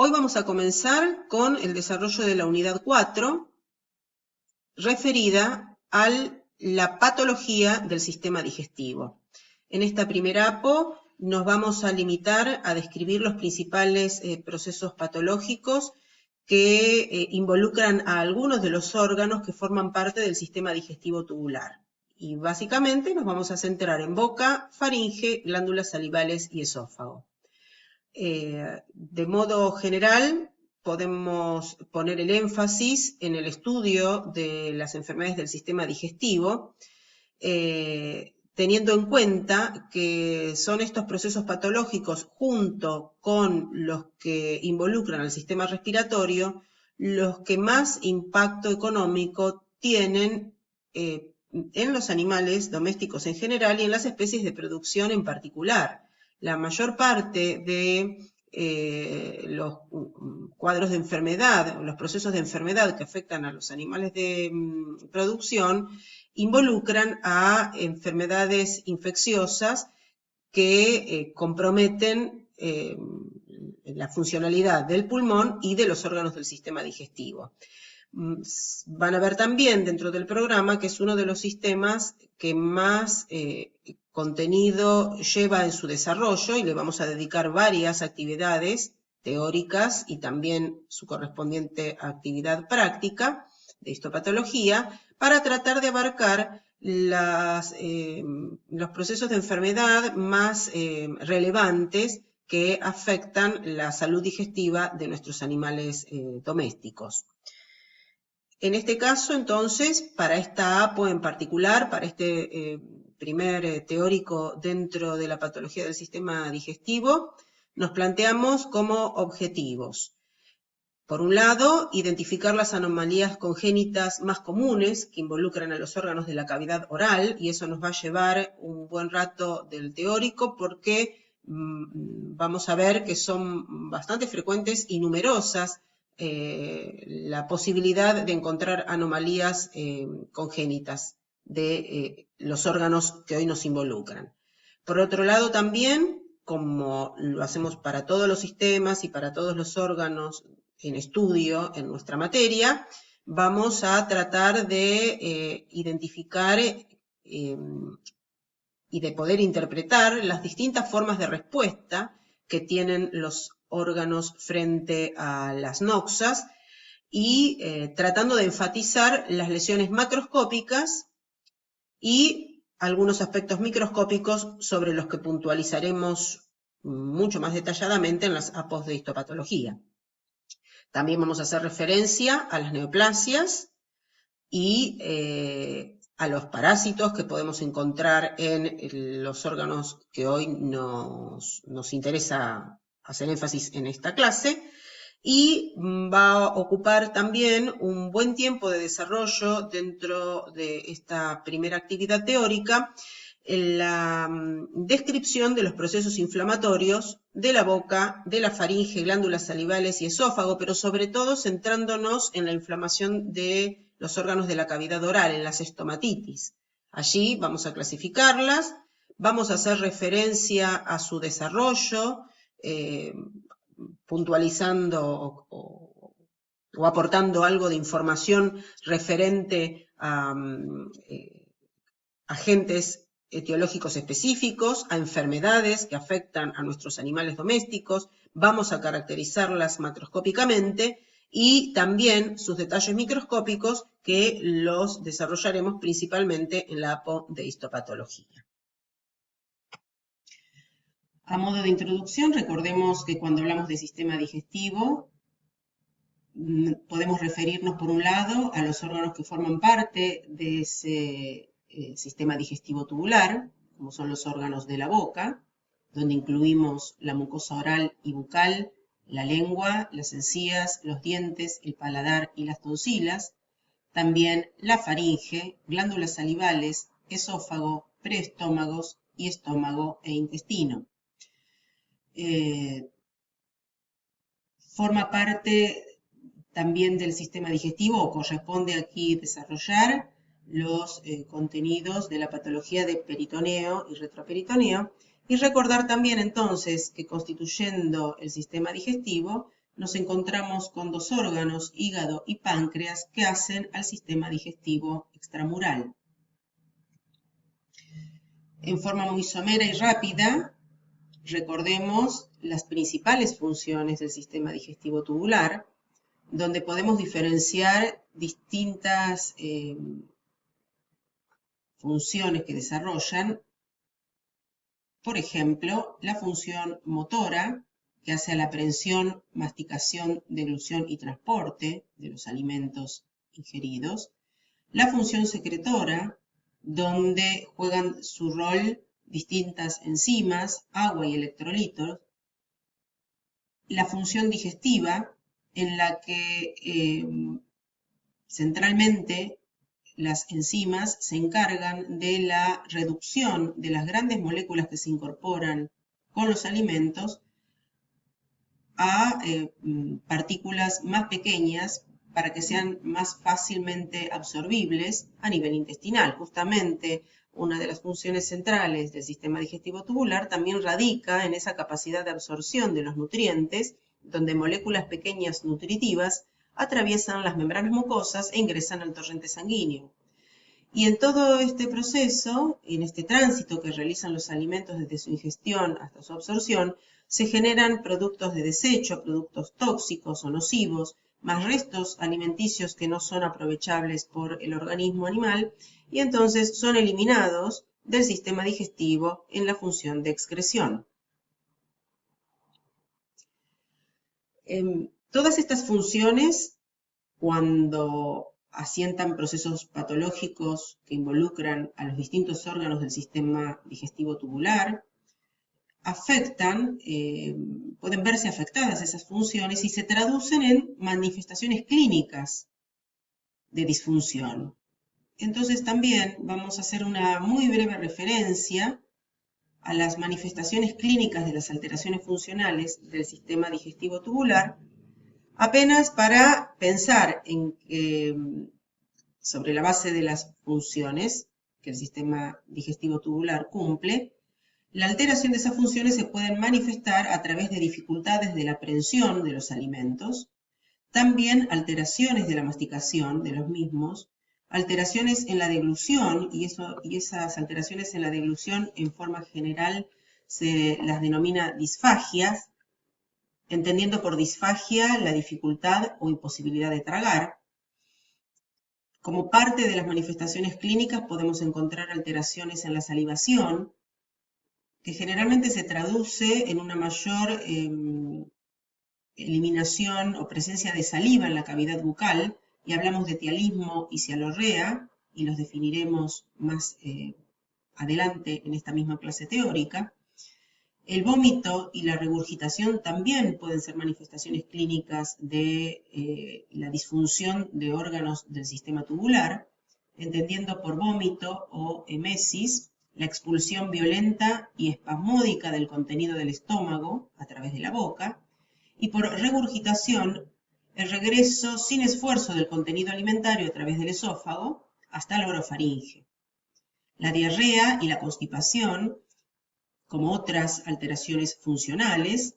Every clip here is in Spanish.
Hoy vamos a comenzar con el desarrollo de la unidad 4, referida a la patología del sistema digestivo. En esta primera APO nos vamos a limitar a describir los principales procesos patológicos que involucran a algunos de los órganos que forman parte del sistema digestivo tubular. Y básicamente nos vamos a centrar en boca, faringe, glándulas salivales y esófago. De modo general, podemos poner el énfasis en el estudio de las enfermedades del sistema digestivo, teniendo en cuenta que son estos procesos patológicos, junto con los que involucran al sistema respiratorio, los que más impacto económico tienen en los animales domésticos en general y en las especies de producción en particular. La mayor parte de los cuadros de enfermedad, los procesos de enfermedad que afectan a los animales de producción, involucran a enfermedades infecciosas que comprometen la funcionalidad del pulmón y de los órganos del sistema digestivo. Van a ver también dentro del programa que es uno de los sistemas que más contenido lleva en su desarrollo y le vamos a dedicar varias actividades teóricas y también su correspondiente actividad práctica de histopatología para tratar de abarcar los procesos de enfermedad más relevantes que afectan la salud digestiva de nuestros animales domésticos. En este caso, entonces, para esta APO en particular, para este primer teórico dentro de la patología del sistema digestivo, nos planteamos como objetivos. Por un lado, identificar las anomalías congénitas más comunes que involucran a los órganos de la cavidad oral, y eso nos va a llevar un buen rato del teórico porque vamos a ver que son bastante frecuentes y numerosas la posibilidad de encontrar anomalías congénitas de los órganos que hoy nos involucran. Por otro lado también, como lo hacemos para todos los sistemas y para todos los órganos en estudio en nuestra materia, vamos a tratar de identificar y de poder interpretar las distintas formas de respuesta que tienen los órganos frente a las noxas y tratando de enfatizar las lesiones macroscópicas y algunos aspectos microscópicos sobre los que puntualizaremos mucho más detalladamente en las APOs de histopatología. También vamos a hacer referencia a las neoplasias y a los parásitos que podemos encontrar en los órganos que hoy nos interesa hacer énfasis en esta clase, y va a ocupar también un buen tiempo de desarrollo dentro de esta primera actividad teórica en la descripción de los procesos inflamatorios de la boca, de la faringe, glándulas salivales y esófago, pero sobre todo centrándonos en la inflamación de los órganos de la cavidad oral, en las estomatitis. Allí vamos a clasificarlas, vamos a hacer referencia a su desarrollo, puntualizando o aportando algo de información referente a agentes etiológicos específicos, a enfermedades que afectan a nuestros animales domésticos, vamos a caracterizarlas macroscópicamente y también sus detalles microscópicos que los desarrollaremos principalmente en la APO de histopatología. A modo de introducción, recordemos que cuando hablamos de sistema digestivo, podemos referirnos por un lado a los órganos que forman parte de ese sistema digestivo tubular, como son los órganos de la boca, donde incluimos la mucosa oral y bucal, la lengua, las encías, los dientes, el paladar y las tonsilas, también la faringe, glándulas salivales, esófago, preestómagos y estómago e intestino. Forma parte también del sistema digestivo, o corresponde aquí desarrollar los contenidos de la patología de peritoneo y retroperitoneo, y recordar también entonces que constituyendo el sistema digestivo nos encontramos con dos órganos, hígado y páncreas, que hacen al sistema digestivo extramural. En forma muy somera y rápida, recordemos las principales funciones del sistema digestivo tubular, donde podemos diferenciar distintas funciones que desarrollan. Por ejemplo, la función motora, que hace a la aprehensión, masticación, deglución y transporte de los alimentos ingeridos. La función secretora, donde juegan su rol distintas enzimas, agua y electrolitos. La función digestiva, en la que centralmente las enzimas se encargan de la reducción de las grandes moléculas que se incorporan con los alimentos a partículas más pequeñas para que sean más fácilmente absorbibles a nivel intestinal. Justamente una de las funciones centrales del sistema digestivo tubular también radica en esa capacidad de absorción de los nutrientes, donde moléculas pequeñas nutritivas atraviesan las membranas mucosas e ingresan al torrente sanguíneo. Y en todo este proceso, en este tránsito que realizan los alimentos desde su ingestión hasta su absorción, se generan productos de desecho, productos tóxicos o nocivos, más restos alimenticios que no son aprovechables por el organismo animal, y entonces son eliminados del sistema digestivo en la función de excreción. Todas estas funciones, cuando asientan procesos patológicos que involucran a los distintos órganos del sistema digestivo tubular, pueden verse afectadas esas funciones y se traducen en manifestaciones clínicas de disfunción. Entonces también vamos a hacer una muy breve referencia a las manifestaciones clínicas de las alteraciones funcionales del sistema digestivo tubular, apenas para pensar en que, sobre la base de las funciones que el sistema digestivo tubular cumple, la alteración de esas funciones se pueden manifestar a través de dificultades de la aprehensión de los alimentos, también alteraciones de la masticación de los mismos, alteraciones en la deglución, y esas alteraciones en la deglución en forma general se las denomina disfagias, entendiendo por disfagia la dificultad o imposibilidad de tragar. Como parte de las manifestaciones clínicas podemos encontrar alteraciones en la salivación, que generalmente se traduce en una mayor eliminación o presencia de saliva en la cavidad bucal, y hablamos de tialismo y cialorrea, y los definiremos más adelante en esta misma clase teórica. El vómito y la regurgitación también pueden ser manifestaciones clínicas de la disfunción de órganos del sistema tubular, entendiendo por vómito o emesis la expulsión violenta y espasmódica del contenido del estómago a través de la boca, y por regurgitación el regreso sin esfuerzo del contenido alimentario a través del esófago hasta la orofaringe. La diarrea y la constipación, como otras alteraciones funcionales,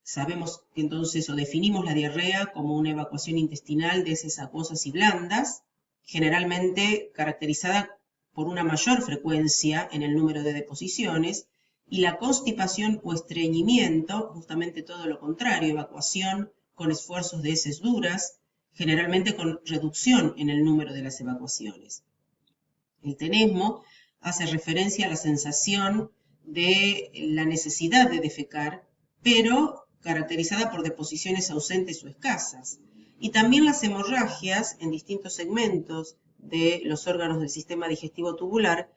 sabemos que entonces o definimos la diarrea como una evacuación intestinal de heces acuosas y blandas, generalmente caracterizada por una mayor frecuencia en el número de deposiciones, y la constipación o estreñimiento, justamente todo lo contrario, evacuación con esfuerzos de heces duras, generalmente con reducción en el número de las evacuaciones. El tenesmo hace referencia a la sensación de la necesidad de defecar, pero caracterizada por deposiciones ausentes o escasas. Y también las hemorragias en distintos segmentos de los órganos del sistema digestivo tubular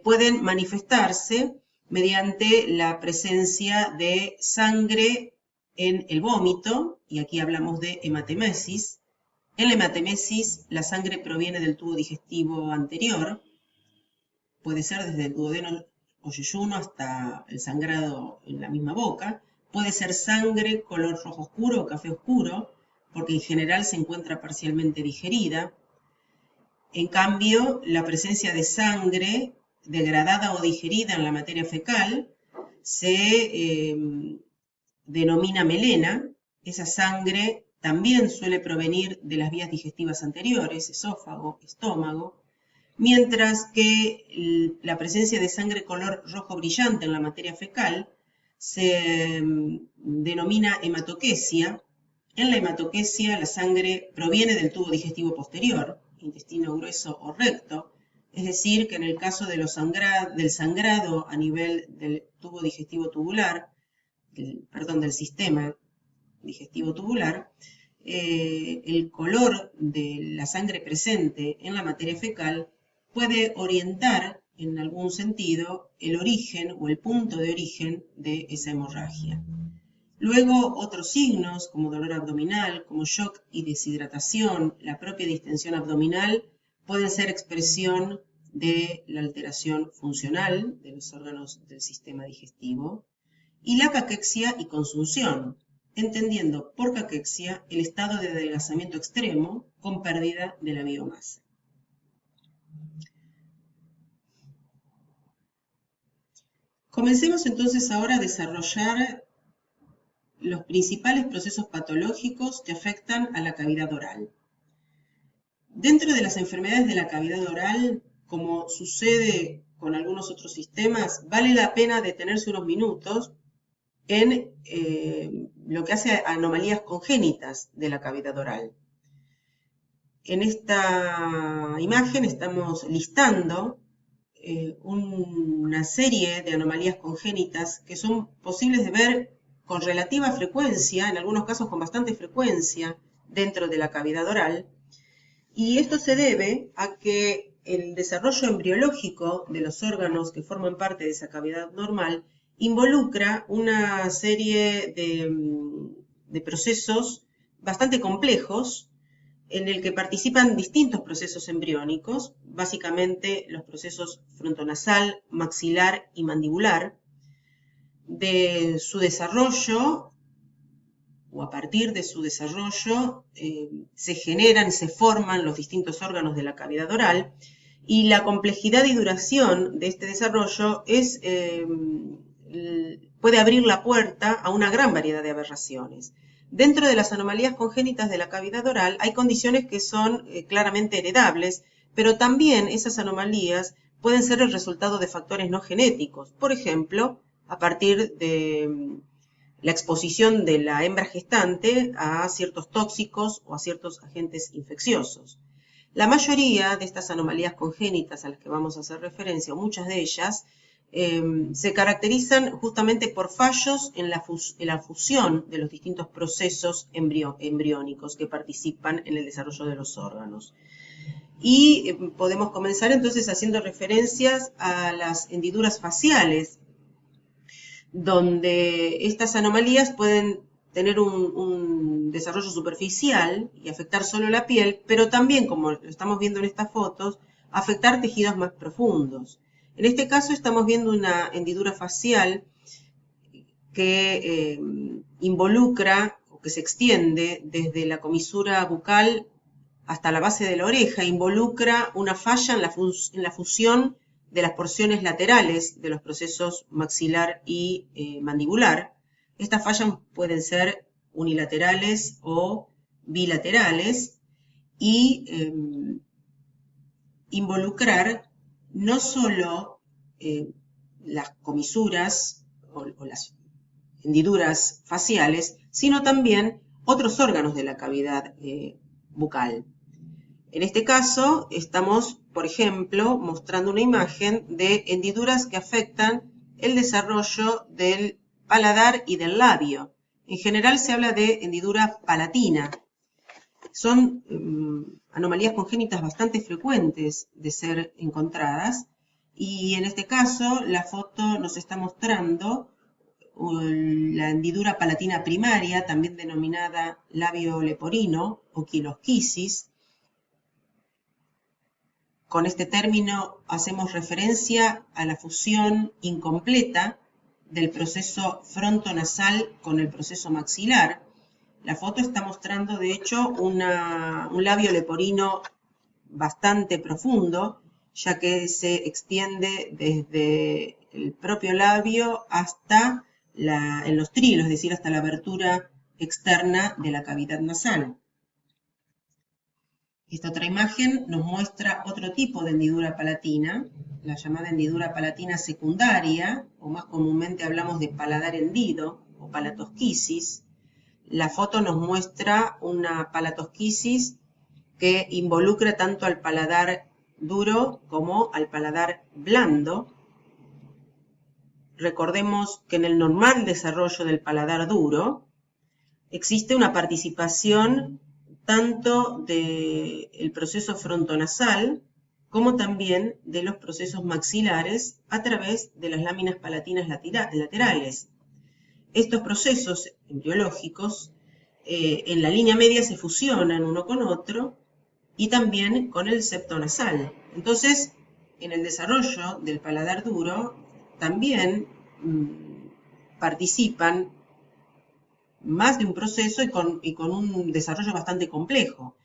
pueden manifestarse mediante la presencia de sangre en el vómito, y aquí hablamos de hematemesis. En la hematemesis, la sangre proviene del tubo digestivo anterior, puede ser desde el duodeno o yeyuno hasta el sangrado en la misma boca, puede ser sangre color rojo oscuro o café oscuro, porque en general se encuentra parcialmente digerida. En cambio, la presencia de sangre degradada o digerida en la materia fecal se denomina melena, esa sangre también suele provenir de las vías digestivas anteriores, esófago, estómago, mientras que la presencia de sangre color rojo brillante en la materia fecal se denomina hematoquesia. En la hematoquesia la sangre proviene del tubo digestivo posterior, intestino grueso o recto, es decir, que en el caso de del sangrado a nivel del tubo digestivo tubular, del sistema digestivo tubular, el color de la sangre presente en la materia fecal puede orientar en algún sentido el origen o el punto de origen de esa hemorragia. Luego, otros signos como dolor abdominal, como shock y deshidratación, la propia distensión abdominal, pueden ser expresión de la alteración funcional de los órganos del sistema digestivo, y la caquexia y consunción, entendiendo por caquexia el estado de adelgazamiento extremo con pérdida de la biomasa. Comencemos entonces ahora a desarrollar los principales procesos patológicos que afectan a la cavidad oral. Dentro de las enfermedades de la cavidad oral, como sucede con algunos otros sistemas, vale la pena detenerse unos minutos en lo que hace a anomalías congénitas de la cavidad oral. En esta imagen estamos listando una serie de anomalías congénitas que son posibles de ver con relativa frecuencia, en algunos casos con bastante frecuencia, dentro de la cavidad oral. Y esto se debe a que el desarrollo embriológico de los órganos que forman parte de esa cavidad normal involucra una serie de procesos bastante complejos en el que participan distintos procesos embriónicos, básicamente los procesos frontonasal, maxilar y mandibular. De su desarrollo, o a partir de su desarrollo, se generan, se forman los distintos órganos de la cavidad oral, y la complejidad y duración de este desarrollo puede abrir la puerta a una gran variedad de aberraciones. Dentro de las anomalías congénitas de la cavidad oral hay condiciones que son claramente heredables, pero también esas anomalías pueden ser el resultado de factores no genéticos. Por ejemplo, a partir de la exposición de la hembra gestante a ciertos tóxicos o a ciertos agentes infecciosos. La mayoría de estas anomalías congénitas a las que vamos a hacer referencia, o muchas de ellas, se caracterizan justamente por fallos en la fusión de los distintos procesos embriónicos que participan en el desarrollo de los órganos. Y podemos comenzar entonces haciendo referencias a las hendiduras faciales, donde estas anomalías pueden tener un desarrollo superficial y afectar solo la piel, pero también, como lo estamos viendo en estas fotos, afectar tejidos más profundos. En este caso estamos viendo una hendidura facial que involucra o que se extiende desde la comisura bucal hasta la base de la oreja, involucra una falla en la fusión de las porciones laterales de los procesos maxilar y mandibular. Estas fallas pueden ser unilaterales o bilaterales y involucrar no solo las comisuras o las hendiduras faciales, sino también otros órganos de la cavidad bucal. En este caso, estamos, por ejemplo, mostrando una imagen de hendiduras que afectan el desarrollo del paladar y del labio. En general se habla de hendidura palatina. Son anomalías congénitas bastante frecuentes de ser encontradas, y en este caso la foto nos está mostrando la hendidura palatina primaria, también denominada labio leporino o quilosquisis. Con este término hacemos referencia a la fusión incompleta del proceso frontonasal con el proceso maxilar. La foto está mostrando, de hecho, un labio leporino bastante profundo, ya que se extiende desde el propio labio hasta en los trilos, es decir, hasta la abertura externa de la cavidad nasal. Esta otra imagen nos muestra otro tipo de hendidura palatina, la llamada hendidura palatina secundaria, o más comúnmente hablamos de paladar hendido o palatosquisis. La foto nos muestra una palatosquisis que involucra tanto al paladar duro como al paladar blando. Recordemos que en el normal desarrollo del paladar duro existe una participación tanto del proceso frontonasal como también de los procesos maxilares a través de las láminas palatinas laterales. Estos procesos embriológicos en la línea media se fusionan uno con otro y también con el septo nasal. Entonces, en el desarrollo del paladar duro también participan más de un proceso y con un desarrollo bastante complejo,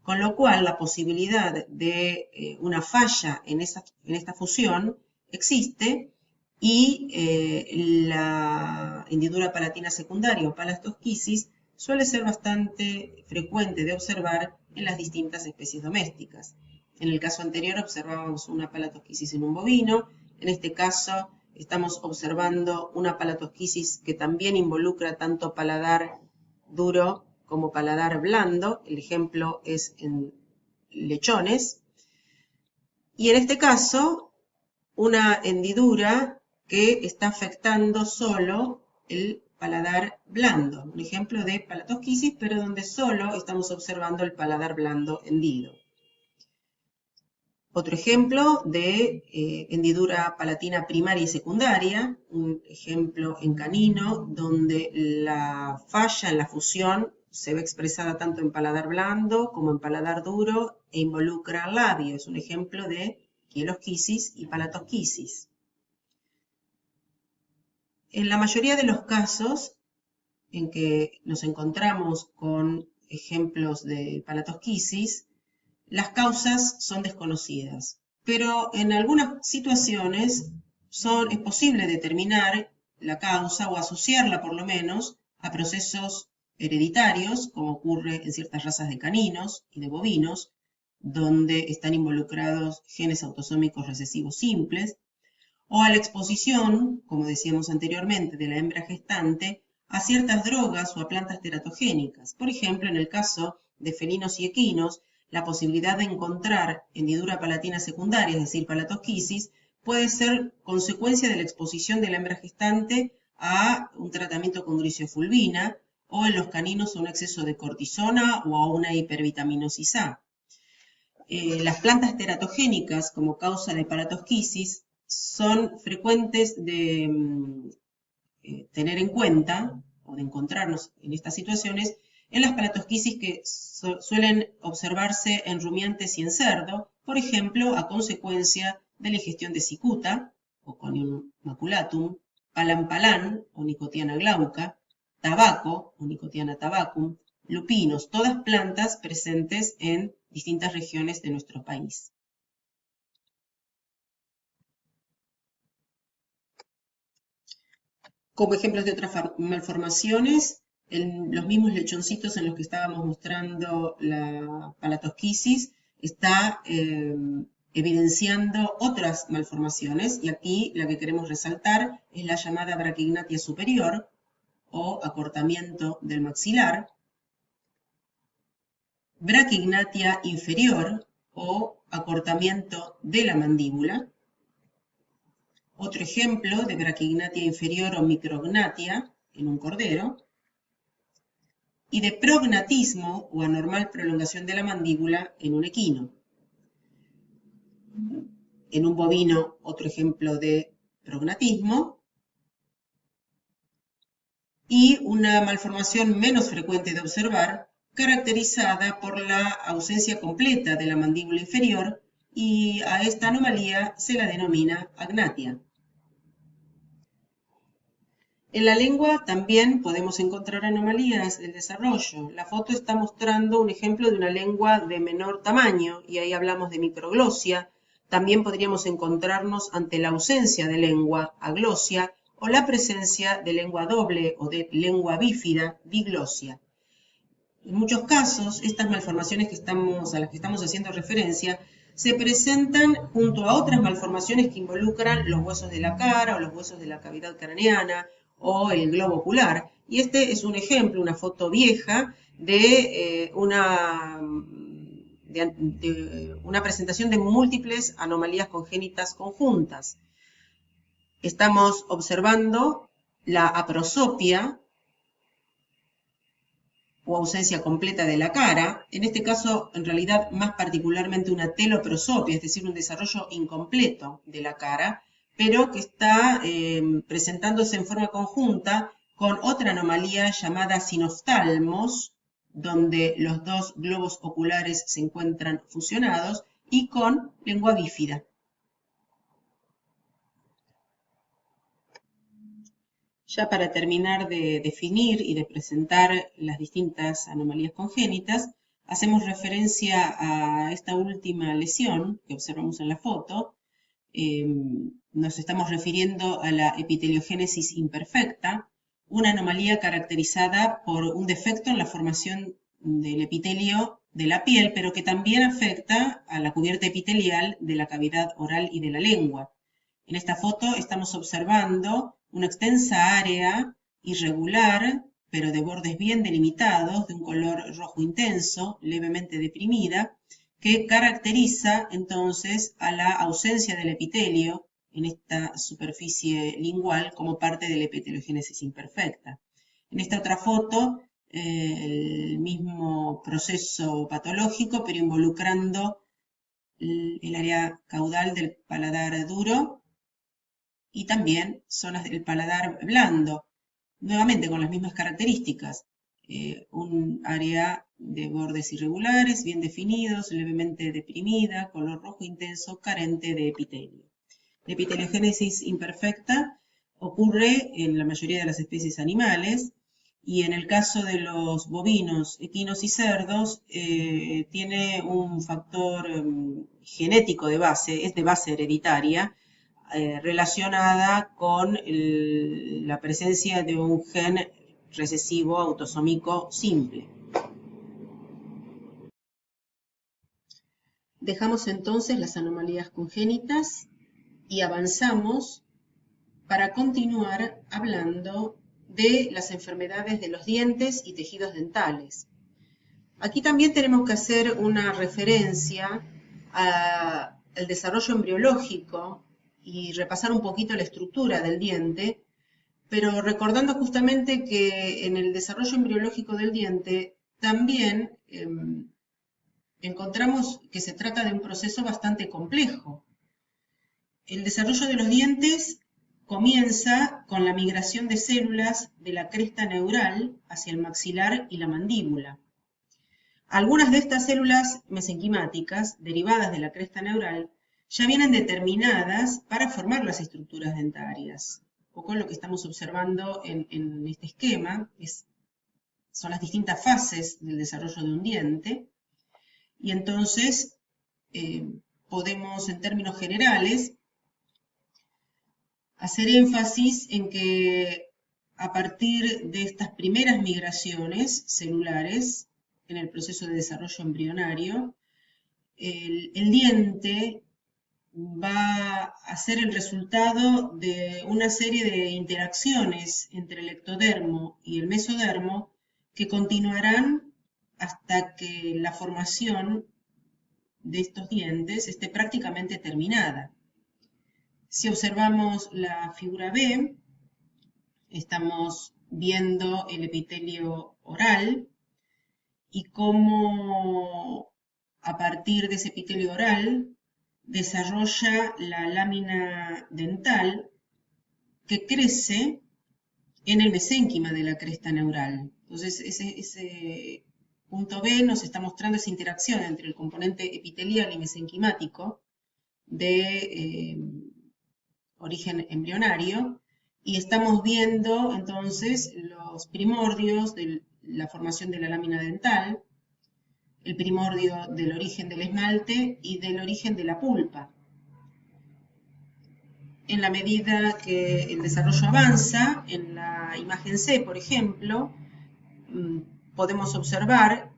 con lo cual la posibilidad de una falla en esta fusión existe y la hendidura palatina secundaria o palatosquisis suele ser bastante frecuente de observar en las distintas especies domésticas. En el caso anterior observábamos una palatosquisis en un bovino, en este caso estamos observando una palatosquisis que también involucra tanto paladar duro como paladar blando. El ejemplo es en lechones. Y en este caso, una hendidura que está afectando solo el paladar blando. Un ejemplo de palatosquisis, pero donde solo estamos observando el paladar blando hendido. Otro ejemplo de hendidura palatina primaria y secundaria, un ejemplo en canino, donde la falla en la fusión se ve expresada tanto en paladar blando como en paladar duro e involucra al labio. Es un ejemplo de quielosquisis y palatosquisis. En la mayoría de los casos en que nos encontramos con ejemplos de palatosquisis, las causas son desconocidas, pero en algunas situaciones es posible determinar la causa o asociarla por lo menos a procesos hereditarios, como ocurre en ciertas razas de caninos y de bovinos, donde están involucrados genes autosómicos recesivos simples, o a la exposición, como decíamos anteriormente, de la hembra gestante a ciertas drogas o a plantas teratogénicas. Por ejemplo, en el caso de felinos y equinos, la posibilidad de encontrar hendidura palatina secundaria, es decir, palatosquisis, puede ser consecuencia de la exposición de la hembra gestante a un tratamiento con grisofulvina o en los caninos a un exceso de cortisona o a una hipervitaminosis A. Las plantas teratogénicas como causa de palatosquisis son frecuentes de tener en cuenta o de encontrarnos en estas situaciones en las palatosquisis que suelen observarse en rumiantes y en cerdo, por ejemplo, a consecuencia de la ingestión de cicuta, o Conium maculatum, palan o Nicotiana glauca, tabaco, o Nicotiana tabacum, lupinos, todas plantas presentes en distintas regiones de nuestro país. Como ejemplos de otras malformaciones, los mismos lechoncitos en los que estábamos mostrando la palatosquisis está evidenciando otras malformaciones, y aquí la que queremos resaltar es la llamada braquignatia superior o acortamiento del maxilar, braquignatia inferior o acortamiento de la mandíbula. Otro ejemplo de braquignatia inferior o micrognatia en un cordero, y de prognatismo o anormal prolongación de la mandíbula en un equino. En un bovino, otro ejemplo de prognatismo, y una malformación menos frecuente de observar, caracterizada por la ausencia completa de la mandíbula inferior, y a esta anomalía se la denomina agnatia. En la lengua también podemos encontrar anomalías del desarrollo. La foto está mostrando un ejemplo de una lengua de menor tamaño, y ahí hablamos de microglosia. También podríamos encontrarnos ante la ausencia de lengua aglosia o la presencia de lengua doble o de lengua bífida, diglosia. En muchos casos, estas malformaciones a las que estamos haciendo referencia se presentan junto a otras malformaciones que involucran los huesos de la cara o los huesos de la cavidad craneana o el globo ocular. Y este es un ejemplo, una foto vieja de una presentación de múltiples anomalías congénitas conjuntas. Estamos observando la aprosopia o ausencia completa de la cara, en este caso, en realidad, más particularmente una teloprosopia, es decir, un desarrollo incompleto de la cara, pero que está presentándose en forma conjunta con otra anomalía llamada sinoftalmos, donde los dos globos oculares se encuentran fusionados, y con lengua bífida. Ya para terminar de definir y de presentar las distintas anomalías congénitas, hacemos referencia a esta última lesión que observamos en la foto. Nos estamos refiriendo a la epiteliogénesis imperfecta, una anomalía caracterizada por un defecto en la formación del epitelio de la piel, pero que también afecta a la cubierta epitelial de la cavidad oral y de la lengua. En esta foto estamos observando una extensa área irregular, pero de bordes bien delimitados, de un color rojo intenso, levemente deprimida, que caracteriza entonces a la ausencia del epitelio en esta superficie lingual como parte de la epiteliogénesis imperfecta. En esta otra foto, el mismo proceso patológico, pero involucrando el área caudal del paladar duro y también zonas del paladar blando, nuevamente con las mismas características. Un área de bordes irregulares, bien definidos, levemente deprimida, color rojo intenso, carente de epitelio. La epiteliogénesis imperfecta ocurre en la mayoría de las especies animales y en el caso de los bovinos, equinos y cerdos tiene un factor genético de base, es de base hereditaria, relacionada con la presencia de un gen recesivo autosómico simple. Dejamos entonces las anomalías congénitas y avanzamos para continuar hablando de las enfermedades de los dientes y tejidos dentales. Aquí también tenemos que hacer una referencia al desarrollo embriológico y repasar un poquito la estructura del diente, pero recordando justamente que en el desarrollo embriológico del diente también encontramos que se trata de un proceso bastante complejo. El desarrollo de los dientes comienza con la migración de células de la cresta neural hacia el maxilar y la mandíbula. Algunas de estas células mesenquimáticas, derivadas de la cresta neural, ya vienen determinadas para formar las estructuras dentarias. Un poco lo que estamos observando en este esquema son las distintas fases del desarrollo de un diente, y entonces podemos, en términos generales, hacer énfasis en que a partir de estas primeras migraciones celulares en el proceso de desarrollo embrionario, el diente va a ser el resultado de una serie de interacciones entre el ectodermo y el mesodermo que continuarán hasta que la formación de estos dientes esté prácticamente terminada. Si observamos la figura B, estamos viendo el epitelio oral y cómo a partir de ese epitelio oral desarrolla la lámina dental que crece en el mesénquima de la cresta neural. Entonces, ese punto B nos está mostrando esa interacción entre el componente epitelial y mesenquimático de origen embrionario, y estamos viendo entonces los primordios de la formación de la lámina dental, el primordio del origen del esmalte y del origen de la pulpa. en la medida que el desarrollo avanza, en la imagen C, por ejemplo, podemos observar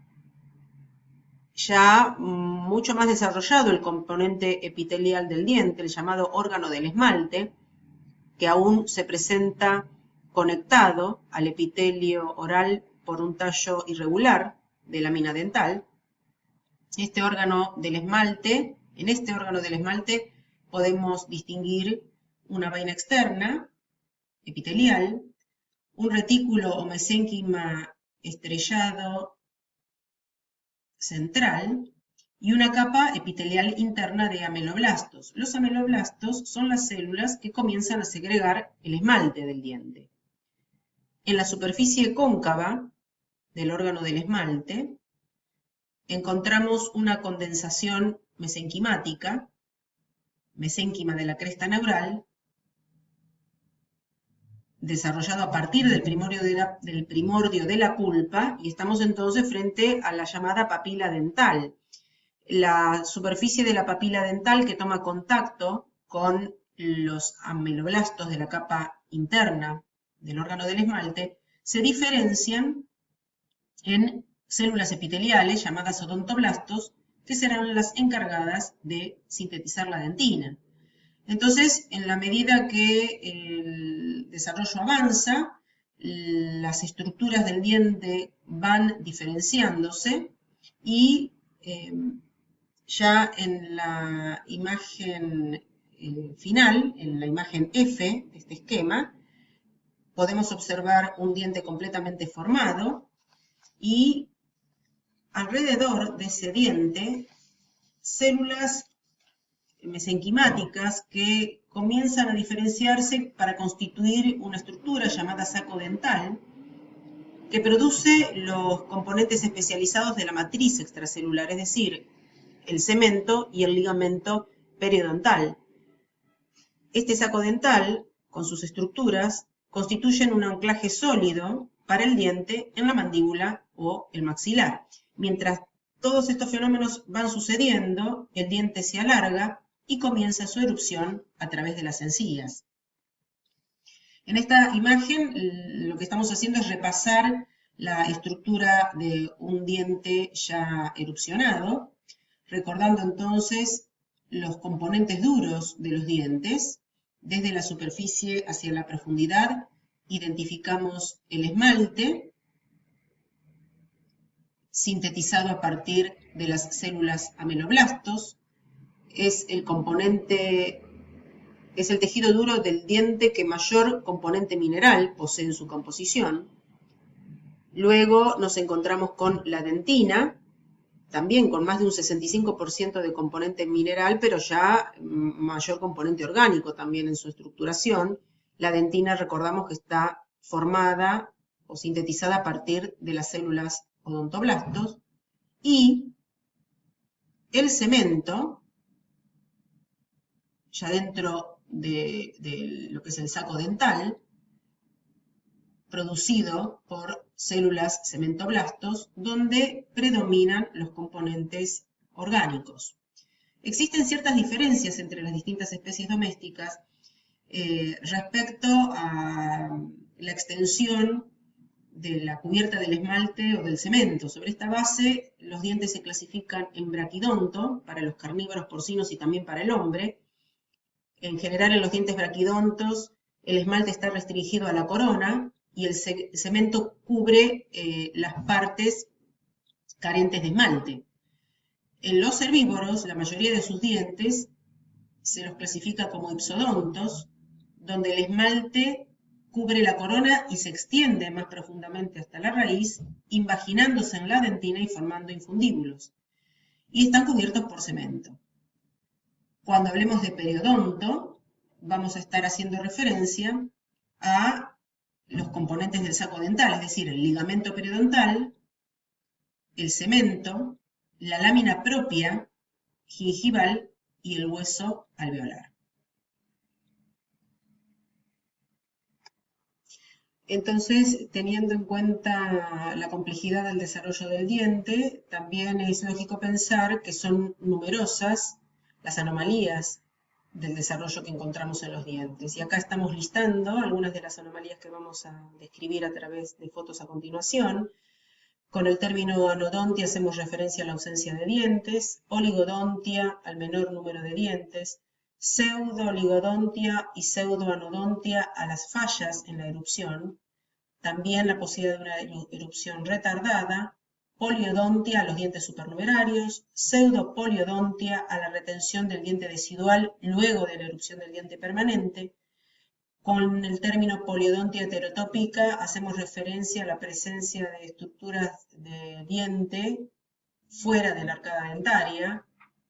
ya mucho más desarrollado el componente epitelial del diente, el llamado órgano del esmalte, que aún se presenta conectado al epitelio oral por un tallo irregular de lámina dental. En este órgano del esmalte podemos distinguir una vaina externa, epitelial, un retículo o mesénquima estrellado central y una capa epitelial interna de ameloblastos. Los ameloblastos son las células que comienzan a segregar el esmalte del diente. En la superficie cóncava del órgano del esmalte encontramos una condensación mesenquimática, mesénquima de la cresta neural, desarrollado a partir del primordio de la pulpa, y estamos entonces frente a la llamada papila dental. La superficie de la papila dental que toma contacto con los ameloblastos de la capa interna del órgano del esmalte se diferencian en células epiteliales llamadas odontoblastos, que serán las encargadas de sintetizar la dentina. Entonces, en la medida que el desarrollo avanza, las estructuras del diente van diferenciándose y ya en la imagen final, en la imagen F de este esquema, podemos observar un diente completamente formado y alrededor de ese diente células mesenquimáticas que comienzan a diferenciarse para constituir una estructura llamada saco dental que produce los componentes especializados de la matriz extracelular, es decir, el cemento y el ligamento periodontal. Este saco dental, con sus estructuras, constituyen un anclaje sólido para el diente en la mandíbula o el maxilar. Mientras todos estos fenómenos van sucediendo, el diente se alarga y comienza su erupción a través de las encías. En esta imagen lo que estamos haciendo es repasar la estructura de un diente ya erupcionado, recordando entonces los componentes duros de los dientes. Desde la superficie hacia la profundidad identificamos el esmalte, sintetizado a partir de las células ameloblastos. Es el tejido duro del diente que mayor componente mineral posee en su composición. Luego nos encontramos con la dentina, también con más de un 65% de componente mineral, pero ya mayor componente orgánico también en su estructuración. La dentina, recordamos que está formada o sintetizada a partir de las células odontoblastos. Y el cemento, ya dentro de lo que es el saco dental, producido por células cementoblastos, donde predominan los componentes orgánicos. Existen ciertas diferencias entre las distintas especies domésticas respecto a la extensión de la cubierta del esmalte o del cemento. Sobre esta base, los dientes se clasifican en braquidonto para los carnívoros porcinos y también para el hombre. En general, en los dientes braquidontos, el esmalte está restringido a la corona y el cemento cubre las partes carentes de esmalte. En los herbívoros, la mayoría de sus dientes se los clasifica como ipsodontos, donde el esmalte cubre la corona y se extiende más profundamente hasta la raíz, invaginándose en la dentina y formando infundíbulos, y están cubiertos por cemento. Cuando hablemos de periodonto, vamos a estar haciendo referencia a los componentes del saco dental, es decir, el ligamento periodontal, el cemento, la lámina propia gingival y el hueso alveolar. Entonces, teniendo en cuenta la complejidad del desarrollo del diente, también es lógico pensar que son numerosas las anomalías del desarrollo que encontramos en los dientes. Y acá estamos listando algunas de las anomalías que vamos a describir a través de fotos a continuación. Con el término anodontia hacemos referencia a la ausencia de dientes, oligodontia al menor número de dientes, pseudo-oligodontia y pseudoanodontia a las fallas en la erupción, también la posibilidad de una erupción retardada, poliodontia a los dientes supernumerarios, pseudopoliodontia a la retención del diente decidual luego de la erupción del diente permanente. Con el término poliodontia heterotópica hacemos referencia a la presencia de estructuras de diente fuera de la arcada dentaria.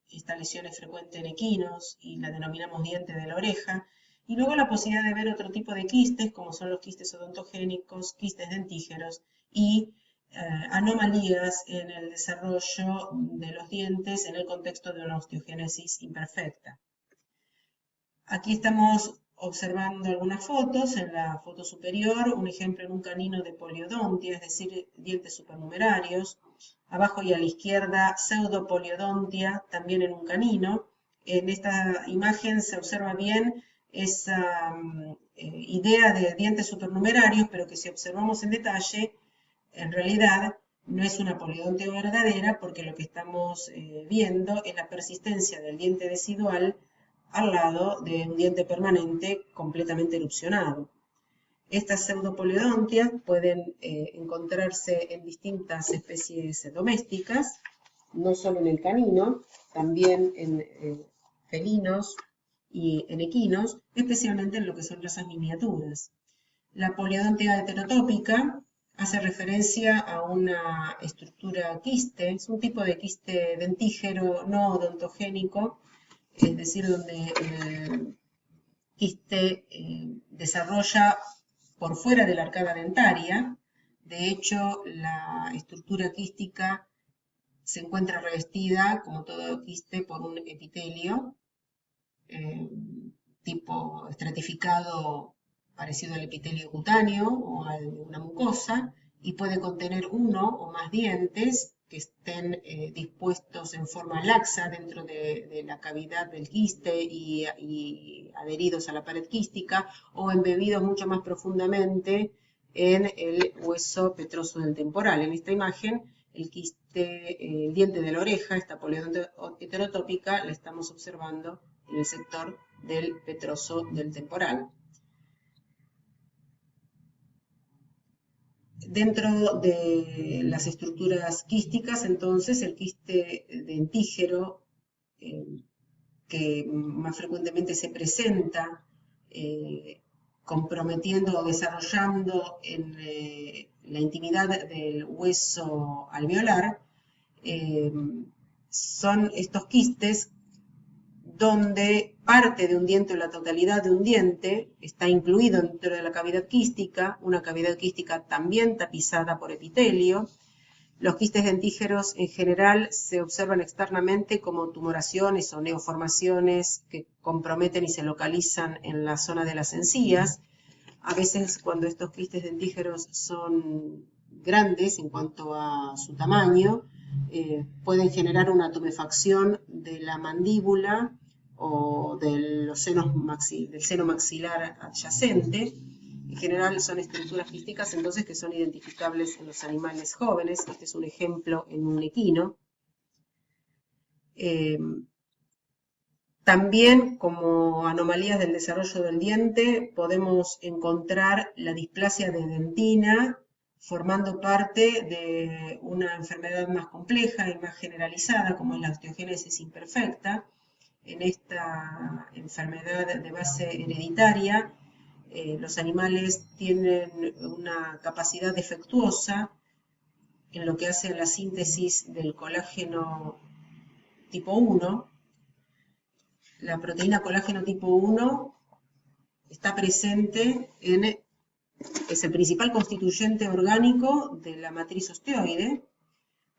Esta lesión es frecuente en equinos y la denominamos diente de la oreja. Y luego la posibilidad de ver otro tipo de quistes, como son los quistes odontogénicos, quistes dentígeros y anomalías en el desarrollo de los dientes en el contexto de una osteogénesis imperfecta. Aquí estamos observando algunas fotos. En la foto superior, un ejemplo en un canino de poliodontia, es decir, dientes supernumerarios. Abajo y a la izquierda, pseudopoliodontia, también en un canino. En esta imagen se observa bien esa idea de dientes supernumerarios, pero que si observamos en detalle, en realidad no es una poliodontia verdadera, porque lo que estamos viendo es la persistencia del diente decidual al lado de un diente permanente completamente erupcionado. Estas pseudopoliodontias pueden encontrarse en distintas especies domésticas, no solo en el canino, también en felinos y en equinos, especialmente en lo que son razas miniaturas. La poliodontia heterotópica hace referencia a una estructura quiste, es un tipo de quiste dentígero no odontogénico, es decir, donde el quiste desarrolla por fuera de la arcada dentaria. De hecho, la estructura quística se encuentra revestida, como todo quiste, por un epitelio tipo estratificado parecido al epitelio cutáneo o a una mucosa, y puede contener uno o más dientes que estén dispuestos en forma laxa dentro de la cavidad del quiste y adheridos a la pared quística, o embebidos mucho más profundamente en el hueso petroso del temporal. En esta imagen, el diente de la oreja, esta poliodontia heterotópica, la estamos observando en el sector del petroso del temporal. Dentro de las estructuras quísticas, entonces, el quiste dentígero, que más frecuentemente se presenta comprometiendo o desarrollando en la intimidad del hueso alveolar, son estos quistes donde parte de un diente o la totalidad de un diente está incluido dentro de la cavidad quística, una cavidad quística también tapizada por epitelio. Los quistes dentígeros en general se observan externamente como tumoraciones o neoformaciones que comprometen y se localizan en la zona de las encías. A veces, cuando estos quistes dentígeros son grandes en cuanto a su tamaño, pueden generar una tumefacción de la mandíbula o del seno maxilar adyacente. En general son estructuras quísticas entonces que son identificables en los animales jóvenes. Este es un ejemplo en un equino. También, como anomalías del desarrollo del diente, podemos encontrar la displasia de dentina formando parte de una enfermedad más compleja y más generalizada, como es la osteogénesis imperfecta. En esta enfermedad de base hereditaria, los animales tienen una capacidad defectuosa en lo que hace a la síntesis del colágeno tipo 1. La proteína colágeno tipo 1 está presente es el principal constituyente orgánico de la matriz osteoide,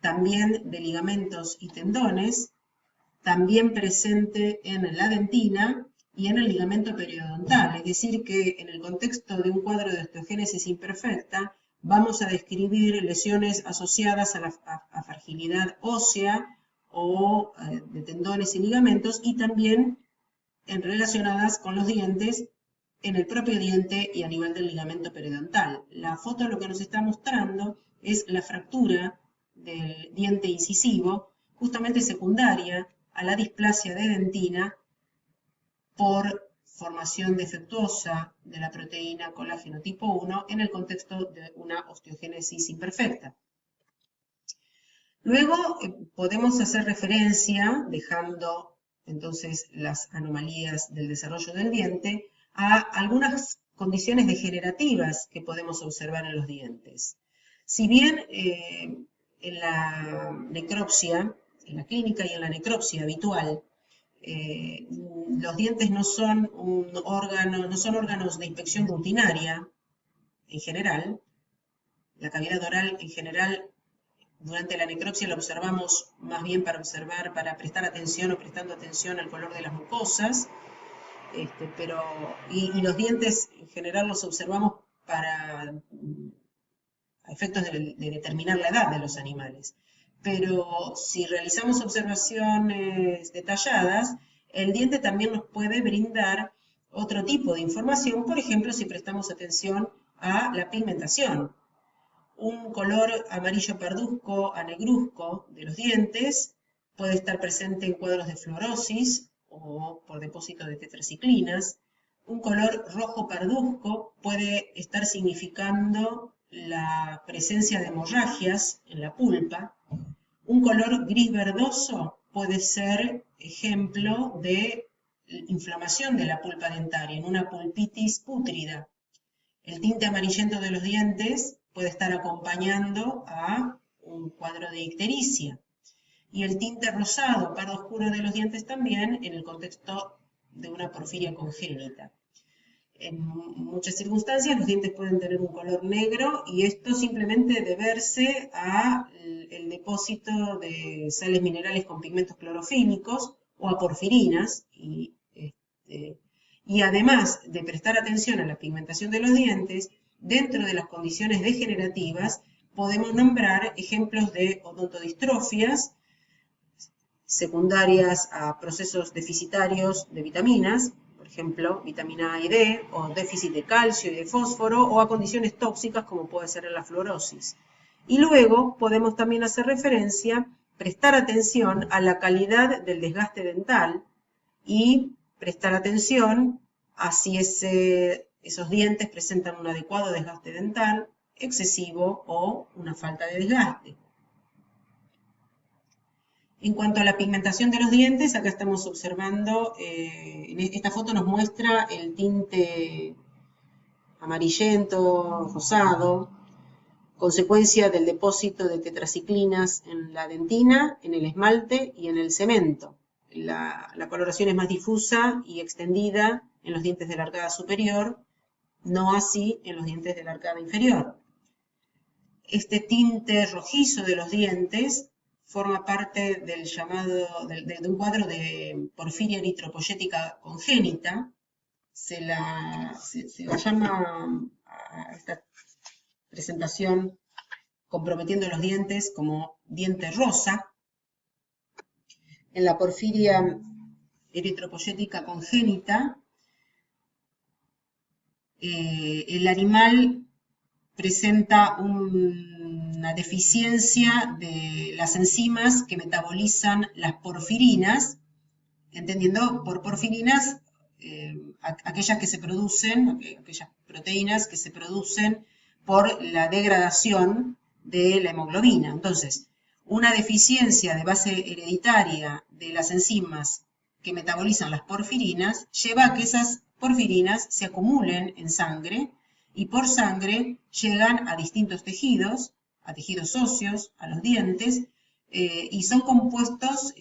también de ligamentos y tendones, también presente en la dentina y en el ligamento periodontal. Es decir, que en el contexto de un cuadro de osteogénesis imperfecta vamos a describir lesiones asociadas a la fragilidad ósea o de tendones y ligamentos, y también relacionadas con los dientes en el propio diente y a nivel del ligamento periodontal. La foto lo que nos está mostrando es la fractura del diente incisivo, justamente secundaria a la displasia de dentina por formación defectuosa de la proteína colágeno tipo 1 en el contexto de una osteogénesis imperfecta. Luego podemos hacer referencia, dejando entonces las anomalías del desarrollo del diente, a algunas condiciones degenerativas que podemos observar en los dientes. Si bien en la necropsia, en la clínica y en la necropsia habitual, los dientes no son órganos de inspección rutinaria en general. La cavidad oral en general durante la necropsia la observamos más bien para prestar atención o prestando atención al color de las mucosas, y los dientes en general los observamos para efectos de determinar la edad de los animales. Pero si realizamos observaciones detalladas, el diente también nos puede brindar otro tipo de información, por ejemplo, si prestamos atención a la pigmentación. Un color amarillo parduzco a negruzco de los dientes puede estar presente en cuadros de fluorosis o por depósito de tetraciclinas. Un color rojo parduzco puede estar significando la presencia de hemorragias en la pulpa. Un color gris verdoso puede ser ejemplo de inflamación de la pulpa dentaria, en una pulpitis pútrida. El tinte amarillento de los dientes puede estar acompañando a un cuadro de ictericia. Y el tinte rosado, pardo oscuro de los dientes también en el contexto de una porfiria congénita. En muchas circunstancias los dientes pueden tener un color negro y esto simplemente deberse a el depósito de sales minerales con pigmentos clorofílicos o a porfirinas y además de prestar atención a la pigmentación de los dientes, dentro de las condiciones degenerativas podemos nombrar ejemplos de odontodistrofias secundarias a procesos deficitarios de vitaminas, por ejemplo, vitamina A y D, o déficit de calcio y de fósforo, o a condiciones tóxicas como puede ser la fluorosis. Y luego podemos también hacer referencia, prestar atención a la calidad del desgaste dental y prestar atención a si esos dientes presentan un adecuado desgaste dental, excesivo o una falta de desgaste. En cuanto a la pigmentación de los dientes, acá estamos observando, esta foto nos muestra el tinte amarillento, rosado, consecuencia del depósito de tetraciclinas en la dentina, en el esmalte y en el cemento. La coloración es más difusa y extendida en los dientes de la arcada superior, no así en los dientes de la arcada inferior. Este tinte rojizo de los dientes forma parte del de un cuadro de porfiria eritropoyética congénita. Se la llama a esta presentación comprometiendo los dientes como diente rosa. En la porfiria eritropoyética congénita, el animal presenta una deficiencia de las enzimas que metabolizan las porfirinas, entendiendo por porfirinas aquellas que se producen, aquellas proteínas que se producen por la degradación de la hemoglobina. Entonces, una deficiencia de base hereditaria de las enzimas que metabolizan las porfirinas lleva a que esas porfirinas se acumulen en sangre y por sangre llegan a distintos tejidos, a tejidos óseos, a los dientes, y son compuestos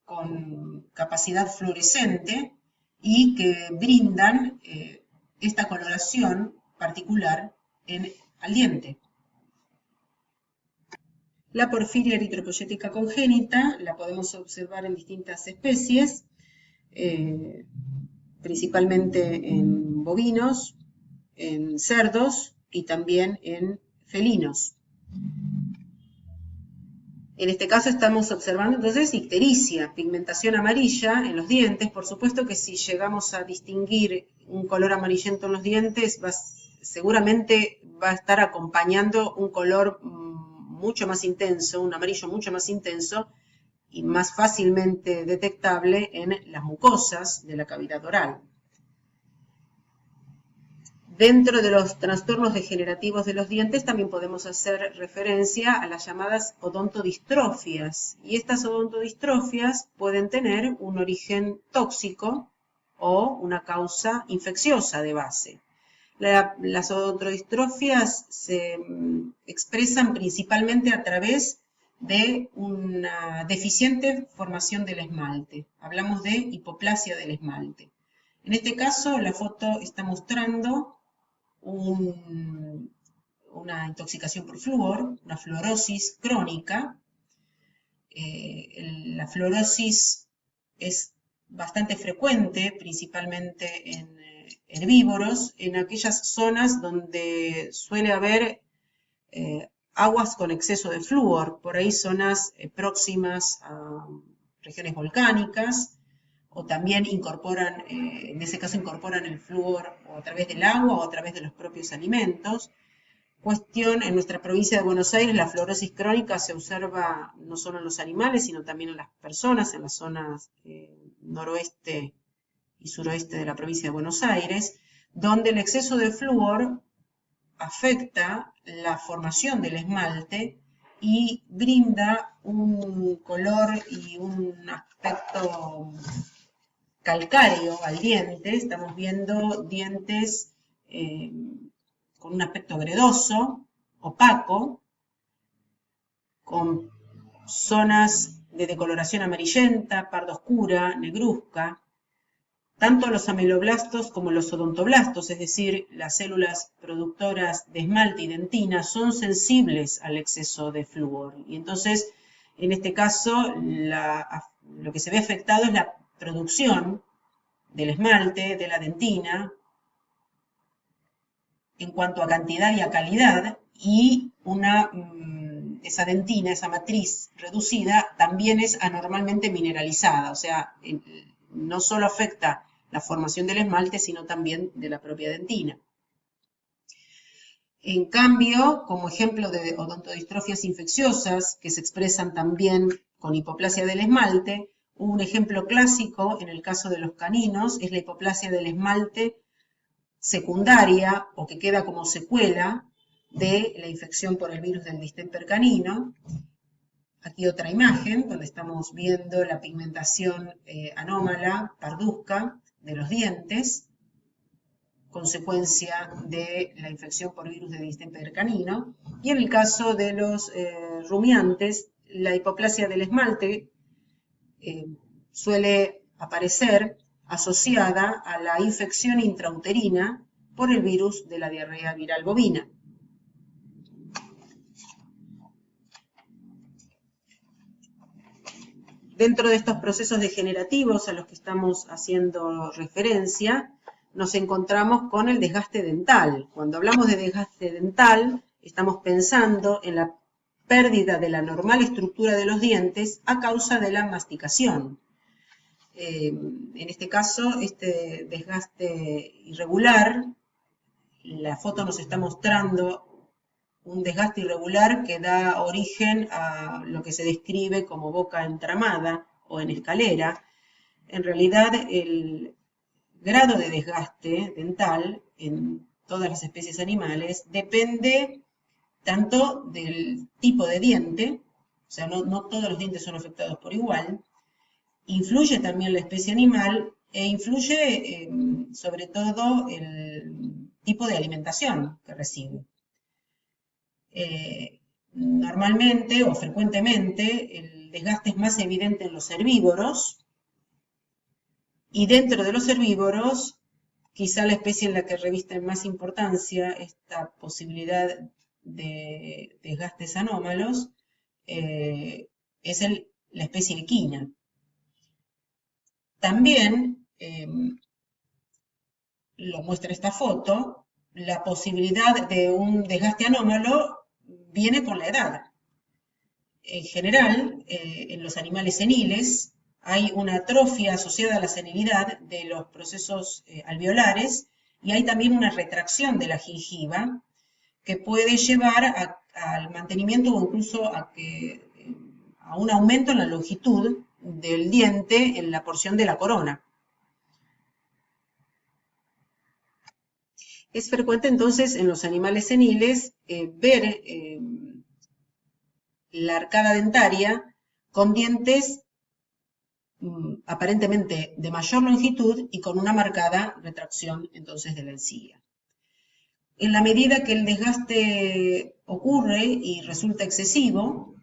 con capacidad fluorescente y que brindan esta coloración particular al diente. La porfiria eritropoyética congénita la podemos observar en distintas especies, principalmente en bovinos, en cerdos y también en felinos. En este caso estamos observando entonces ictericia, pigmentación amarilla en los dientes. Por supuesto que si llegamos a distinguir un color amarillento en los dientes, seguramente va a estar acompañando un color mucho más intenso, un amarillo mucho más intenso y más fácilmente detectable en las mucosas de la cavidad oral. Dentro de los trastornos degenerativos de los dientes también podemos hacer referencia a las llamadas odontodistrofias. Y estas odontodistrofias pueden tener un origen tóxico o una causa infecciosa de base. Las odontodistrofias se expresan principalmente a través de una deficiente formación del esmalte. Hablamos de hipoplasia del esmalte. En este caso, la foto está mostrando una intoxicación por flúor, una fluorosis crónica. La fluorosis es bastante frecuente, principalmente en herbívoros, en aquellas zonas donde suele haber aguas con exceso de flúor, por ahí zonas próximas a regiones volcánicas, o también incorporan, en ese caso incorporan el flúor o a través del agua o a través de los propios alimentos. Cuestión, en nuestra provincia de Buenos Aires, la fluorosis crónica se observa no solo en los animales, sino también en las personas, en las zonas noroeste y suroeste de la provincia de Buenos Aires, donde el exceso de flúor afecta la formación del esmalte y brinda un color y un aspecto calcáreo al diente. Estamos viendo dientes con un aspecto gredoso, opaco, con zonas de decoloración amarillenta, pardo oscura, negruzca. Tanto los ameloblastos como los odontoblastos, es decir, las células productoras de esmalte y dentina, son sensibles al exceso de flúor. Y entonces, en este caso, lo que se ve afectado es la producción del esmalte, de la dentina, en cuanto a cantidad y a calidad, y esa dentina, esa matriz reducida, también es anormalmente mineralizada, o sea, no solo afecta la formación del esmalte, sino también de la propia dentina. En cambio, como ejemplo de odontodistrofias infecciosas, que se expresan también con hipoplasia del esmalte, un ejemplo clásico en el caso de los caninos es la hipoplasia del esmalte secundaria o que queda como secuela de la infección por el virus del distemper canino. Aquí otra imagen donde estamos viendo la pigmentación anómala, parduzca, de los dientes, consecuencia de la infección por virus de distemper canino. Y en el caso de los rumiantes, la hipoplasia del esmalte suele aparecer asociada a la infección intrauterina por el virus de la diarrea viral bovina. Dentro de estos procesos degenerativos a los que estamos haciendo referencia, nos encontramos con el desgaste dental. Cuando hablamos de desgaste dental, estamos pensando en la pérdida de la normal estructura de los dientes a causa de la masticación. En este caso, este desgaste irregular, la foto nos está mostrando un desgaste irregular que da origen a lo que se describe como boca entramada o en escalera. En realidad, el grado de desgaste dental en todas las especies animales depende tanto del tipo de diente, o sea, no todos los dientes son afectados por igual, influye también la especie animal e influye sobre todo el tipo de alimentación que recibe. Normalmente o frecuentemente el desgaste es más evidente en los herbívoros y dentro de los herbívoros quizá la especie en la que reviste más importancia esta posibilidad de desgastes anómalos es la especie equina. También, lo muestra esta foto, la posibilidad de un desgaste anómalo viene con la edad. En general, en los animales seniles hay una atrofia asociada a la senilidad de los procesos alveolares y hay también una retracción de la gingiva que puede llevar al mantenimiento o incluso a un aumento en la longitud del diente en la porción de la corona. Es frecuente entonces en los animales seniles ver la arcada dentaria con dientes aparentemente de mayor longitud y con una marcada retracción entonces de la encía. En la medida que el desgaste ocurre y resulta excesivo,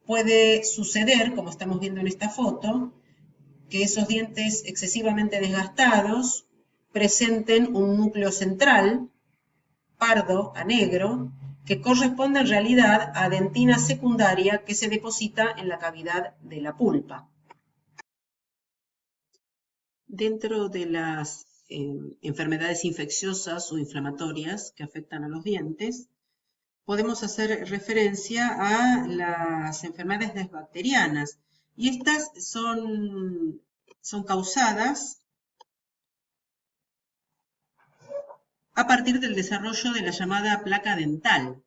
puede suceder, como estamos viendo en esta foto, que esos dientes excesivamente desgastados presenten un núcleo central, pardo a negro, que corresponde en realidad a dentina secundaria que se deposita en la cavidad de la pulpa. Dentro de las enfermedades infecciosas o inflamatorias que afectan a los dientes, podemos hacer referencia a las enfermedades bacterianas, y estas son causadas a partir del desarrollo de la llamada placa dental.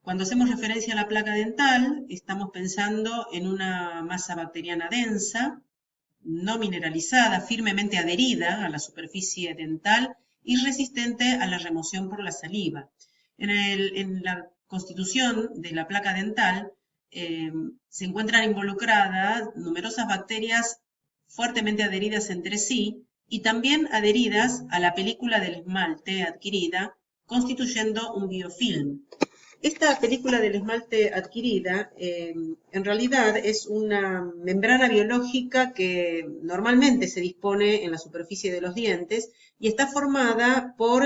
Cuando hacemos referencia a la placa dental, estamos pensando en una masa bacteriana densa, no mineralizada, firmemente adherida a la superficie dental y resistente a la remoción por la saliva. En la constitución de la placa dental se encuentran involucradas numerosas bacterias fuertemente adheridas entre sí y también adheridas a la película del esmalte adquirida, constituyendo un biofilm. Esta película del esmalte adquirida en realidad es una membrana biológica que normalmente se dispone en la superficie de los dientes y está formada por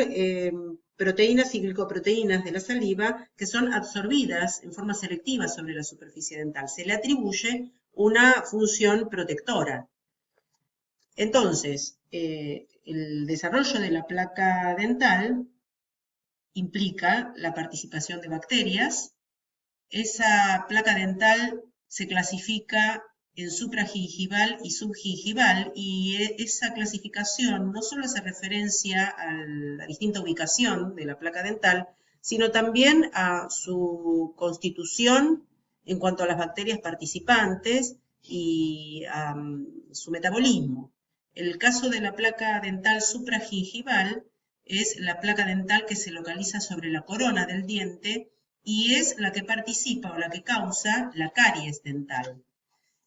proteínas y glicoproteínas de la saliva que son absorbidas en forma selectiva sobre la superficie dental. Se le atribuye una función protectora. Entonces, el desarrollo de la placa dental implica la participación de bacterias. Esa placa dental se clasifica en supragingival y subgingival, y esa clasificación no solo hace referencia a la distinta ubicación de la placa dental, sino también a su constitución en cuanto a las bacterias participantes y a su metabolismo. El caso de la placa dental supragingival es la placa dental que se localiza sobre la corona del diente y es la que participa o la que causa la caries dental.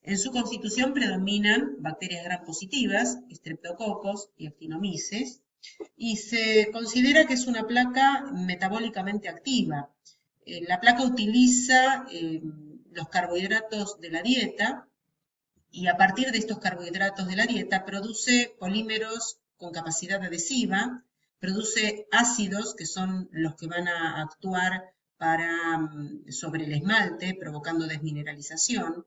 En su constitución predominan bacterias gram positivas, estreptococos y actinomyces, y se considera que es una placa metabólicamente activa. La placa utiliza los carbohidratos de la dieta y a partir de estos carbohidratos de la dieta produce polímeros con capacidad adhesiva, produce ácidos que son los que van a actuar sobre el esmalte, provocando desmineralización,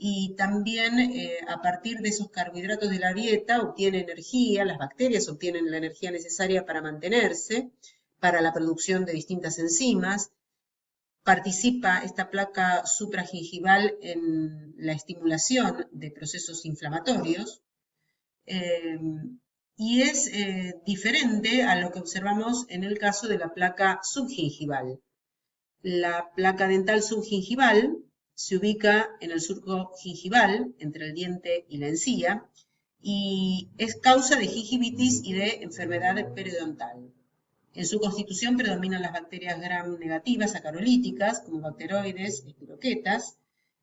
y también a partir de esos carbohidratos de la dieta obtiene energía, las bacterias obtienen la energía necesaria para mantenerse, para la producción de distintas enzimas. Participa esta placa supragingival en la estimulación de procesos inflamatorios y es diferente a lo que observamos en el caso de la placa subgingival. La placa dental subgingival se ubica en el surco gingival, entre el diente y la encía, y es causa de gingivitis y de enfermedad periodontal. En su constitución predominan las bacterias gram negativas acarolíticas, como bacteroides, espiroquetas.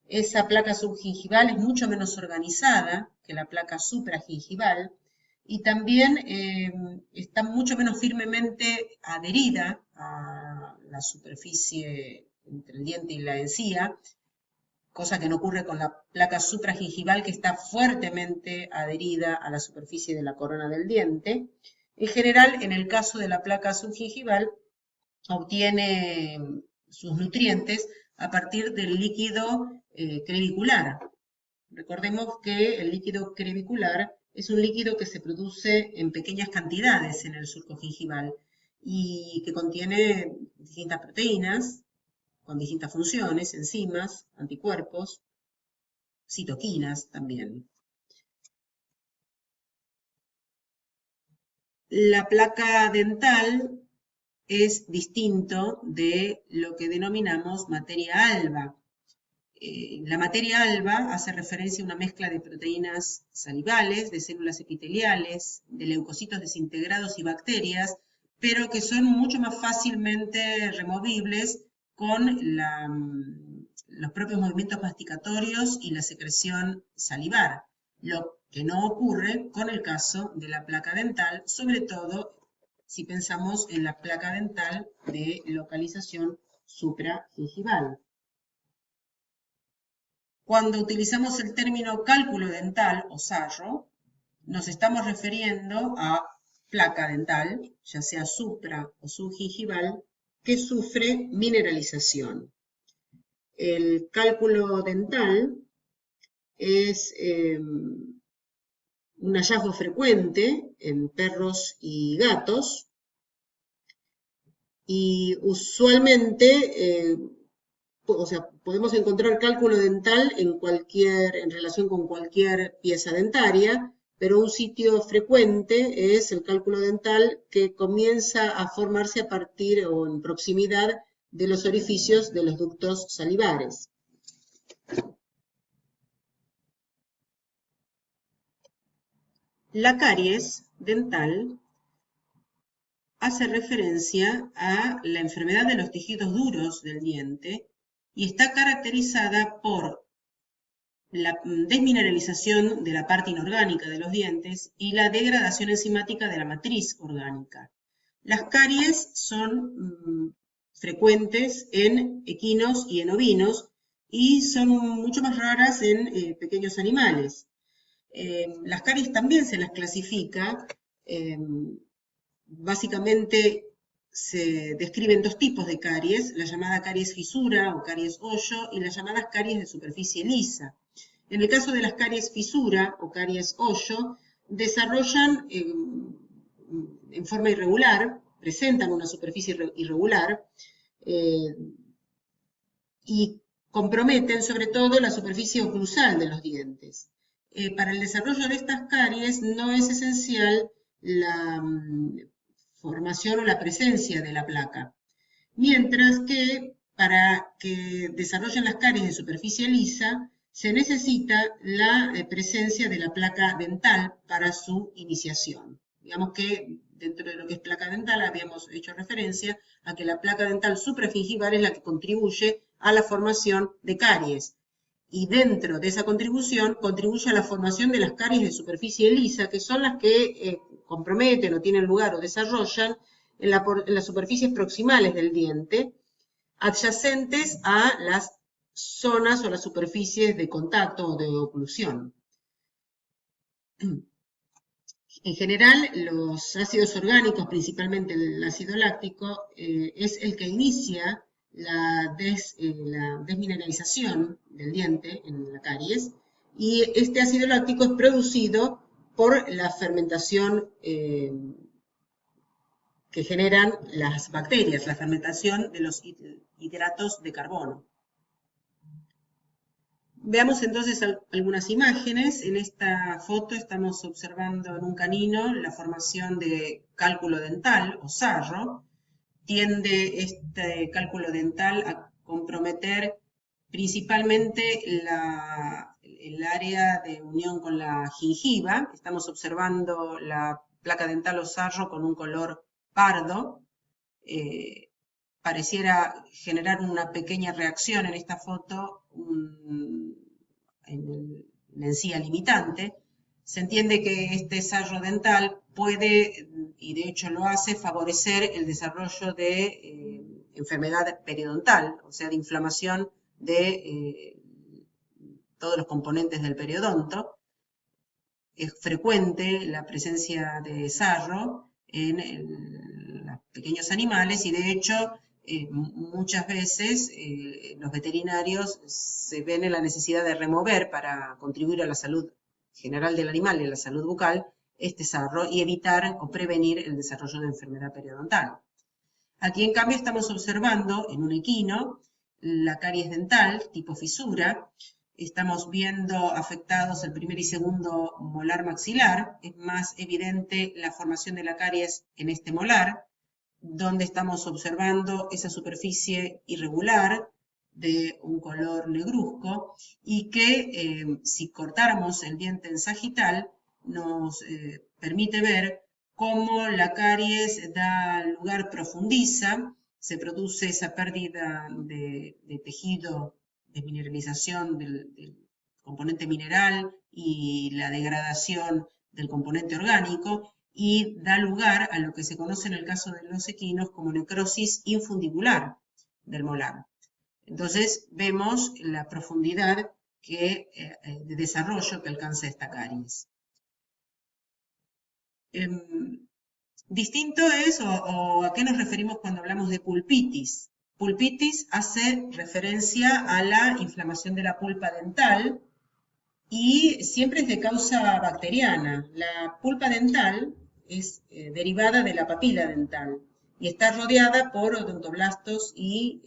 Esa placa subgingival es mucho menos organizada que la placa supragingival y también está mucho menos firmemente adherida a la superficie entre el diente y la encía, cosa que no ocurre con la placa supragingival, que está fuertemente adherida a la superficie de la corona del diente. En general, en el caso de la placa subgingival, obtiene sus nutrientes a partir del líquido crevicular. Recordemos que el líquido crevicular es un líquido que se produce en pequeñas cantidades en el surco gingival y que contiene distintas proteínas, con distintas funciones, enzimas, anticuerpos, citoquinas también. La placa dental es distinto de lo que denominamos materia alba. La materia alba hace referencia a una mezcla de proteínas salivales, de células epiteliales, de leucocitos desintegrados y bacterias, pero que son mucho más fácilmente removibles con los propios movimientos masticatorios y la secreción salivar, lo que no ocurre con el caso de la placa dental, sobre todo si pensamos en la placa dental de localización supragingival. Cuando utilizamos el término cálculo dental o sarro, nos estamos refiriendo a placa dental, ya sea supra o subgingival, que sufre mineralización. El cálculo dental es un hallazgo frecuente en perros y gatos y usualmente podemos encontrar cálculo dental en relación con cualquier pieza dentaria, pero un sitio frecuente es el cálculo dental que comienza a formarse a partir o en proximidad de los orificios de los ductos salivares. La caries dental hace referencia a la enfermedad de los tejidos duros del diente y está caracterizada por la desmineralización de la parte inorgánica de los dientes y la degradación enzimática de la matriz orgánica. Las caries son frecuentes en equinos y en ovinos y son mucho más raras en pequeños animales. Las caries también se las clasifica, básicamente se describen dos tipos de caries, la llamada caries fisura o caries hoyo y las llamadas caries de superficie lisa. En el caso de las caries fisura o caries hoyo, desarrollan en forma irregular, presentan una superficie irregular y comprometen sobre todo la superficie oclusal de los dientes. Para el desarrollo de estas caries no es esencial la formación o la presencia de la placa, mientras que para que desarrollen las caries de superficie lisa se necesita la presencia de la placa dental para su iniciación. Digamos que dentro de lo que es placa dental habíamos hecho referencia a que la placa dental supragingival es la que contribuye a la formación de caries. Y dentro de esa contribución, contribuye a la formación de las caries de superficie lisa, que son las que comprometen o tienen lugar o desarrollan en las superficies proximales del diente, adyacentes a las zonas o las superficies de contacto o de oclusión. En general, los ácidos orgánicos, principalmente el ácido láctico, es el que inicia la desmineralización del diente en la caries, y este ácido láctico es producido por la fermentación que generan las bacterias, la fermentación de los hidratos de carbono. Veamos entonces algunas imágenes. En esta foto estamos observando en un canino la formación de cálculo dental o sarro. Tiende este cálculo dental a comprometer principalmente el área de unión con la gingiva. Estamos observando la placa dental o sarro con un color pardo. Pareciera generar una pequeña reacción en esta foto en encía limitante. Se entiende que este sarro dental puede, y de hecho lo hace, favorecer el desarrollo de enfermedad periodontal, o sea, de inflamación de todos los componentes del periodonto. Es frecuente la presencia de sarro en los pequeños animales y de hecho muchas veces los veterinarios se ven en la necesidad de remover para contribuir a la salud general del animal y a la salud bucal este sarro y evitar o prevenir el desarrollo de enfermedad periodontal. Aquí en cambio estamos observando en un equino la caries dental, tipo fisura. Estamos viendo afectados el primer y segundo molar maxilar. Es más evidente la formación de la caries en este molar, donde estamos observando esa superficie irregular de un color negruzco y que si cortáramos el diente en sagital nos permite ver cómo la caries da lugar, profundiza, se produce esa pérdida de tejido, desmineralización del componente mineral y la degradación del componente orgánico, y da lugar a lo que se conoce en el caso de los equinos como necrosis infundibular del molar. Entonces vemos la profundidad de desarrollo que alcanza esta caries. Distinto es, o a qué nos referimos cuando hablamos de pulpitis. Pulpitis hace referencia a la inflamación de la pulpa dental y siempre es de causa bacteriana. La pulpa dental es derivada de la papila dental y está rodeada por odontoblastos y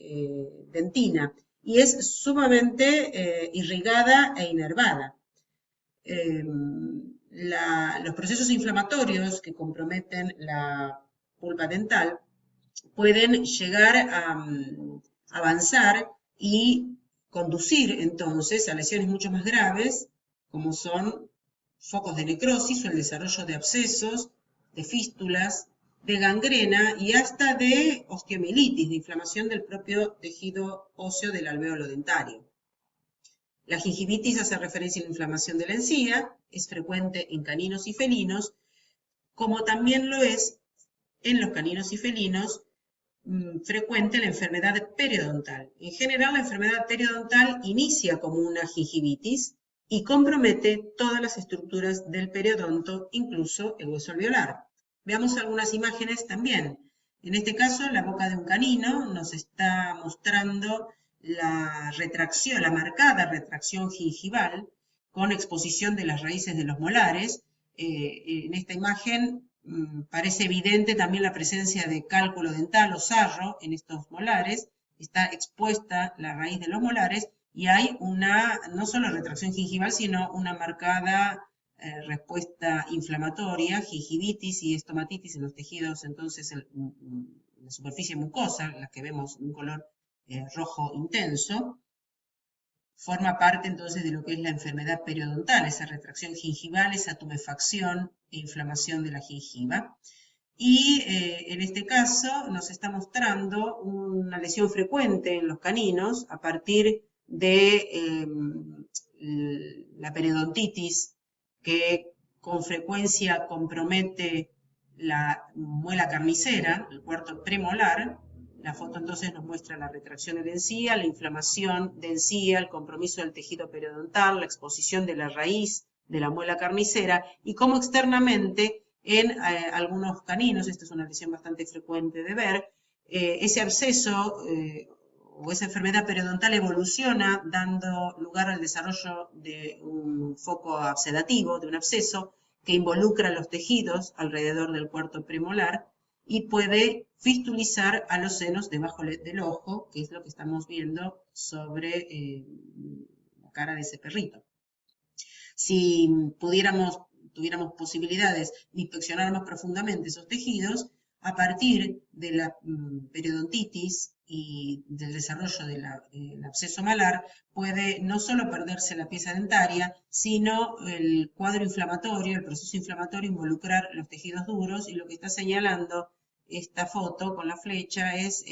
dentina, y es sumamente irrigada e inervada. Los procesos inflamatorios que comprometen la pulpa dental pueden llegar a avanzar y conducir entonces a lesiones mucho más graves, como son focos de necrosis o el desarrollo de abscesos, de fístulas, de gangrena y hasta de osteomielitis, de inflamación del propio tejido óseo del alvéolo dentario. La gingivitis hace referencia a la inflamación de la encía, es frecuente en caninos y felinos, como también lo es en los caninos y felinos frecuente la enfermedad periodontal. En general, la enfermedad periodontal inicia como una gingivitis y compromete todas las estructuras del periodonto, incluso el hueso alveolar. Veamos algunas imágenes también. En este caso, la boca de un canino nos está mostrando la retracción, la marcada retracción gingival con exposición de las raíces de los molares. En esta imagen parece evidente también la presencia de cálculo dental o sarro en estos molares. Está expuesta la raíz de los molares y hay una, no solo retracción gingival, sino una marcada respuesta inflamatoria, gingivitis y estomatitis en los tejidos, entonces en la superficie mucosa, las que vemos de un color rojo intenso. Forma parte entonces de lo que es la enfermedad periodontal, esa retracción gingival, esa tumefacción e inflamación de la gengiva. Y en este caso nos está mostrando una lesión frecuente en los caninos a partir de la periodontitis, que con frecuencia compromete la muela carnicera, el cuarto premolar. La foto entonces nos muestra la retracción de la encía, la inflamación de encía, el compromiso del tejido periodontal, la exposición de la raíz de la muela carnicera y cómo externamente en algunos caninos, esta es una lesión bastante frecuente de ver, ese absceso o esa enfermedad periodontal evoluciona dando lugar al desarrollo de un foco absedativo, de un absceso que involucra los tejidos alrededor del cuarto premolar y puede fistulizar a los senos debajo del ojo, que es lo que estamos viendo sobre la cara de ese perrito. Si tuviéramos posibilidades de inspeccionar más profundamente esos tejidos, a partir de la periodontitis y del desarrollo del absceso malar, puede no solo perderse la pieza dentaria, sino el cuadro inflamatorio, el proceso inflamatorio involucrar los tejidos duros, y lo que está señalando esta foto con la flecha es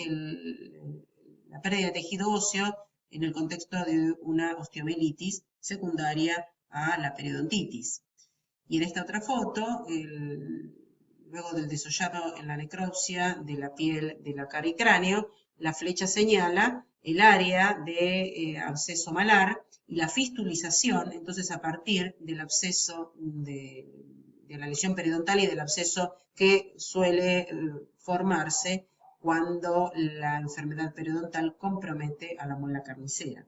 la pérdida de tejido óseo en el contexto de una osteomielitis secundaria a la periodontitis. Y en esta otra foto, luego del desollado en la necropsia de la piel de la cara y cráneo, la flecha señala el área de absceso malar y la fistulización, entonces a partir del absceso de la lesión periodontal y del absceso que suele formarse cuando la enfermedad periodontal compromete a la muela carnicera.